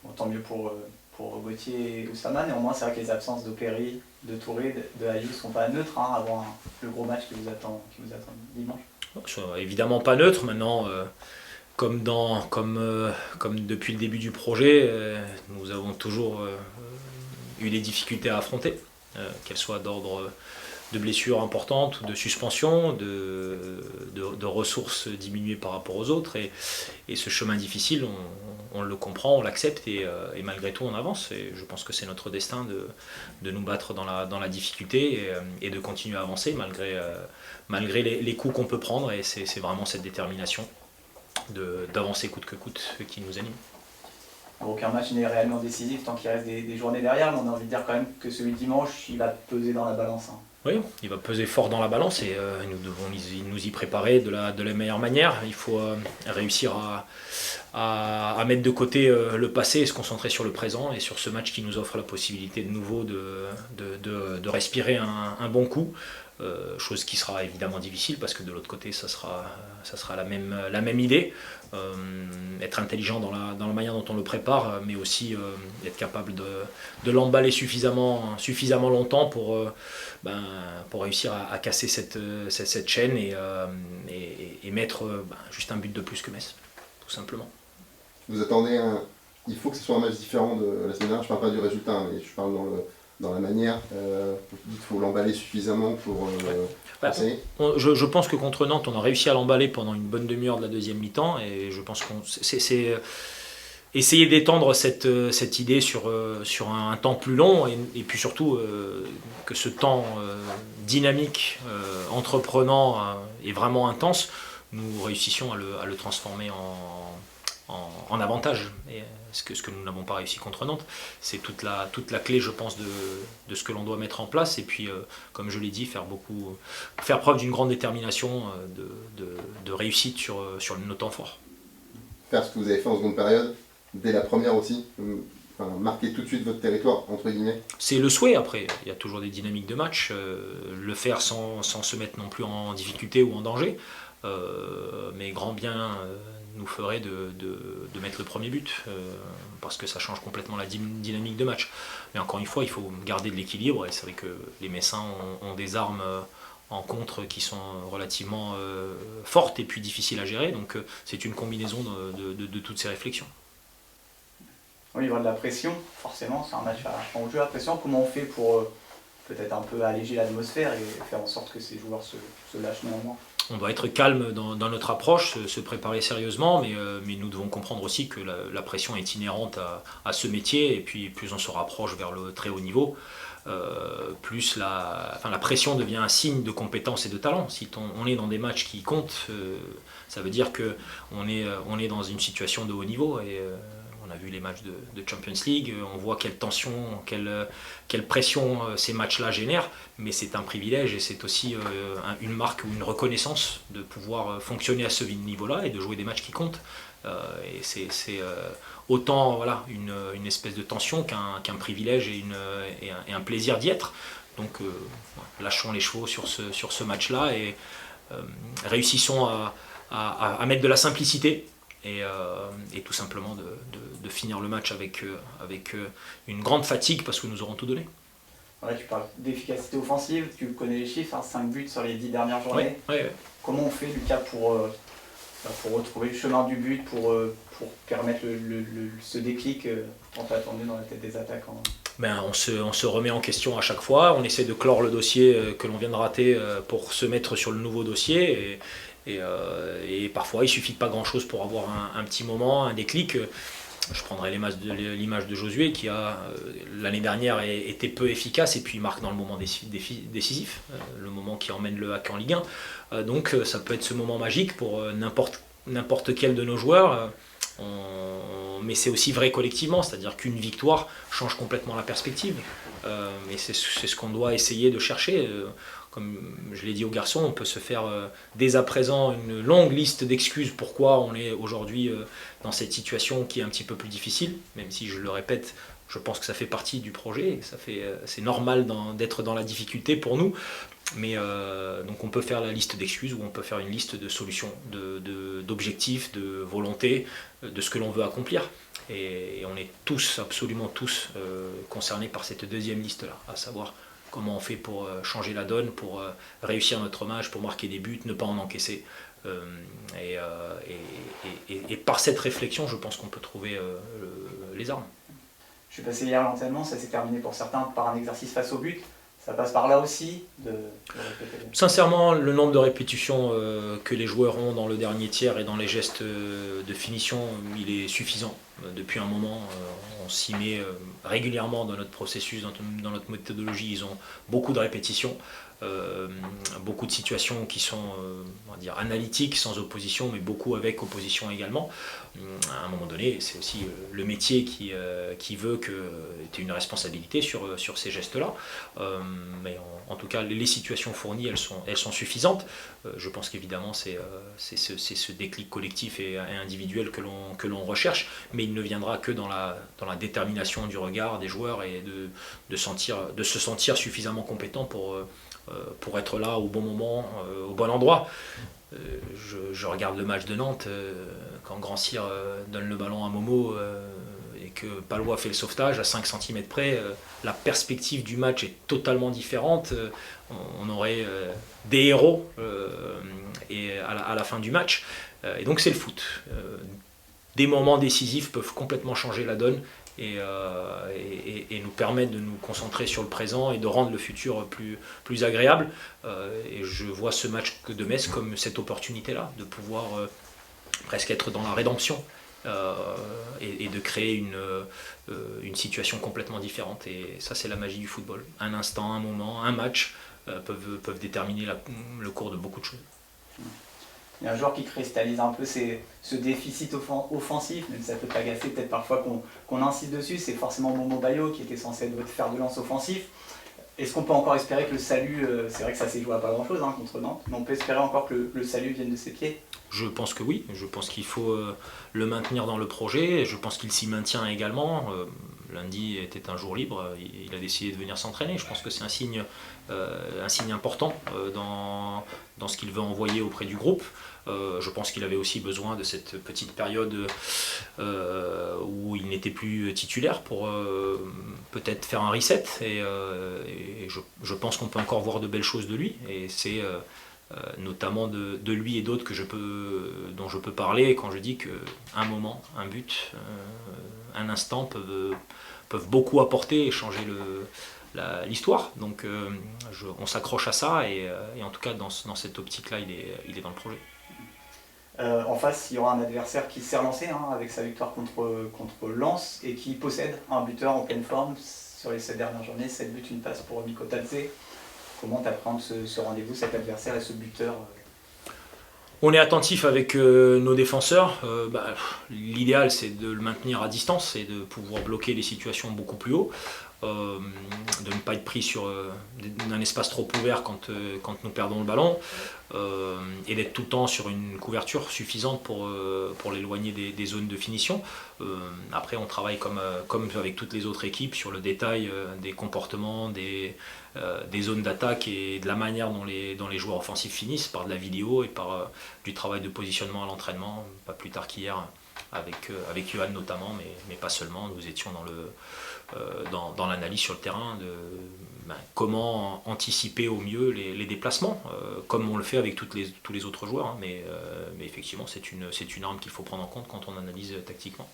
Bon, tant mieux pour Gauthier et Oussama. Néanmoins, c'est vrai que les absences d'Opéry, de Touré, de Ayew ne sont pas neutres avant le gros match qui vous attend dimanche. Ils sont évidemment pas neutres. Maintenant, comme depuis le début du projet, nous avons toujours eu des difficultés à affronter, qu'elles soient d'ordre de blessures importantes, de suspensions, de ressources diminuées par rapport aux autres. Et ce chemin difficile, on le comprend, on l'accepte et malgré tout on avance. Et je pense que c'est notre destin de nous battre dans la difficulté et de continuer à avancer malgré les coups qu'on peut prendre. Et c'est vraiment cette détermination d'avancer coûte que coûte qui nous anime. Aucun match n'est réellement décisif tant qu'il reste des journées derrière, mais on a envie de dire quand même que celui de dimanche, il va peser dans la balance. Oui, il va peser fort dans la balance et nous devons nous y préparer de la meilleure manière. Il faut réussir à mettre de côté le passé et se concentrer sur le présent et sur ce match qui nous offre la possibilité de nouveau de respirer un bon coup. Chose qui sera évidemment difficile parce que de l'autre côté ça sera la même idée. Être intelligent dans la manière dont on le prépare, mais aussi être capable de l'emballer suffisamment longtemps pour réussir à casser cette chaîne et mettre juste un but de plus que Metz, tout simplement. Vous attendez il faut que ce soit un match différent de la semaine dernière, je ne parle pas du résultat, mais je parle dans la manière. Il faut l'emballer suffisamment pour passer. Je pense que contre Nantes, on a réussi à l'emballer pendant une bonne demi-heure de la deuxième mi-temps et je pense qu'on c'est essayer d'étendre cette idée sur un temps plus long et puis surtout que ce temps dynamique, entreprenant et vraiment intense, nous réussissions à le transformer en avantage. Et ce que nous n'avons pas réussi contre Nantes, c'est toute la clé, je pense, de ce que l'on doit mettre en place. Et puis, comme je l'ai dit, faire preuve d'une grande détermination de réussite sur nos temps forts. Faire ce que vous avez fait en seconde période, dès la première aussi, marquer tout de suite votre territoire, entre guillemets. C'est le souhait après, il y a toujours des dynamiques de match, le faire sans se mettre non plus en difficulté ou en danger, mais grand bien nous ferait de mettre le premier but, parce que ça change complètement la dynamique de match. Mais encore une fois, il faut garder de l'équilibre, et c'est vrai que les Messins ont des armes en contre qui sont relativement fortes et puis difficiles à gérer, donc c'est une combinaison de toutes ces réflexions. Oui, il y aura de la pression, forcément, c'est un match à enjeu à pression. Comment on fait pour peut-être un peu alléger l'atmosphère et faire en sorte que ces joueurs se lâchent néanmoins? On doit être calme dans notre approche, se préparer sérieusement, mais nous devons comprendre aussi que la pression est inhérente à ce métier, et puis plus on se rapproche vers le très haut niveau, plus la pression devient un signe de compétence et de talent. Si on est dans des matchs qui comptent, ça veut dire qu'on est dans une situation de haut niveau. Et on a vu les matchs de Champions League, on voit quelle tension, quelle pression ces matchs-là génèrent, mais c'est un privilège et c'est aussi une marque ou une reconnaissance de pouvoir fonctionner à ce niveau-là et de jouer des matchs qui comptent. Et c'est autant une espèce de tension qu'un privilège et un plaisir d'y être. Donc lâchons les chevaux sur ce match-là et réussissons à mettre de la simplicité et tout simplement de finir le match avec une grande fatigue parce que nous aurons tout donné. Ouais, tu parles d'efficacité offensive, tu connais les chiffres, 5 buts sur les 10 dernières journées. Oui. Comment on fait, Lucas, pour retrouver le chemin du but, pour permettre ce déclic tant attendu dans la tête des attaquants? On se remet en question à chaque fois, on essaie de clore le dossier que l'on vient de rater pour se mettre sur le nouveau dossier et parfois il suffit de pas grand chose pour avoir un petit moment, un déclic. Je prendrai l'image de Josué qui a l'année dernière été peu efficace et puis marque dans le moment décisif, le moment qui emmène le HAC en Ligue 1. Donc ça peut être ce moment magique pour n'importe quel de nos joueurs. Mais c'est aussi vrai collectivement, c'est-à-dire qu'une victoire change complètement la perspective. Et c'est ce qu'on doit essayer de chercher. comme je l'ai dit aux garçons, on peut se faire dès à présent une longue liste d'excuses pourquoi on est aujourd'hui dans cette situation qui est un petit peu plus difficile, même si je le répète, je pense que ça fait partie du projet, c'est normal d'être dans la difficulté pour nous. Mais donc on peut faire la liste d'excuses ou on peut faire une liste de solutions, d'objectifs, de volontés, de ce que l'on veut accomplir. Et on est tous, absolument tous, concernés par cette deuxième liste-là, à savoir comment on fait pour changer la donne, pour réussir notre match, pour marquer des buts, ne pas en encaisser. Et par cette réflexion, je pense qu'on peut trouver les armes. Je suis passé hier à l'entraînement, ça s'est terminé pour certains par un exercice face au but. Ça passe par là aussi de répéter. Sincèrement, le nombre de répétitions que les joueurs ont dans le dernier tiers et dans les gestes de finition, il est suffisant. Depuis un moment, on s'y met régulièrement dans notre processus, dans notre méthodologie. Ils ont beaucoup de répétitions, beaucoup de situations qui sont on va dire analytiques, sans opposition, mais beaucoup avec opposition également. À un moment donné, c'est aussi le métier qui veut que tu aies une responsabilité sur ces gestes-là. Mais en tout cas, les situations fournies, elles sont suffisantes. Je pense qu'évidemment, c'est ce déclic collectif et individuel que l'on recherche, mais il ne viendra que dans la détermination du regard des joueurs et de se sentir suffisamment compétent pour être là au bon moment, au bon endroit. Je regarde le match de Nantes, quand Grand Cyr donne le ballon à Momo et que Palois fait le sauvetage à 5 cm près, la perspective du match est totalement différente. On aurait des héros et à la fin du match. Et donc c'est le foot. Des moments décisifs peuvent complètement changer la donne et nous permettre de nous concentrer sur le présent et de rendre le futur plus agréable. Et je vois ce match de Metz comme cette opportunité-là, de pouvoir presque être dans la rédemption et de créer une situation complètement différente. Et ça, c'est la magie du football. Un instant, un moment, un match peuvent déterminer le cours de beaucoup de choses. Il y a un joueur qui cristallise un peu ce déficit offensif, même si ça peut t'agacer peut-être parfois qu'on insiste dessus, c'est forcément Momo Bayo qui était censé être votre fer de lance offensif. Est-ce qu'on peut encore espérer que le salut, c'est vrai que ça s'est joué à pas grand-chose contre Nantes, mais on peut espérer encore que le salut vienne de ses pieds? Je pense que oui, je pense qu'il faut le maintenir dans le projet, je pense qu'il s'y maintient également. Lundi était un jour libre, il a décidé de venir s'entraîner. Je pense que c'est un signe important dans ce qu'il veut envoyer auprès du groupe. Je pense qu'il avait aussi besoin de cette petite période où il n'était plus titulaire pour peut-être faire un reset. Et je pense qu'on peut encore voir de belles choses de lui. Et c'est notamment de lui et d'autres dont je peux parler quand je dis qu'un moment, un but, un instant peuvent beaucoup apporter et changer l'histoire. Donc on s'accroche à ça et en tout cas dans cette optique-là, il est dans le projet. En face, il y aura un adversaire qui s'est relancé avec sa victoire contre Lens et qui possède un buteur en pleine forme sur les 7 dernières journées, 7 buts, une passe pour Miko Tadze. Comment tu appréhendes ce rendez-vous, cet adversaire et ce buteur? On est attentif avec nos défenseurs. L'idéal, c'est de le maintenir à distance et de pouvoir bloquer les situations beaucoup plus haut. De ne pas être pris sur un espace trop ouvert quand nous perdons le ballon et d'être tout le temps sur une couverture suffisante pour l'éloigner des zones de finition. Après, on travaille comme avec toutes les autres équipes sur le détail des comportements, des zones d'attaque et de la manière dont les joueurs offensifs finissent par de la vidéo et par du travail de positionnement à l'entraînement, pas plus tard qu'hier avec Johan notamment, mais pas seulement. Nous étions dans l'analyse sur le terrain de comment anticiper au mieux les déplacements, comme on le fait avec tous les autres joueurs, mais effectivement c'est une arme qu'il faut prendre en compte quand on analyse tactiquement.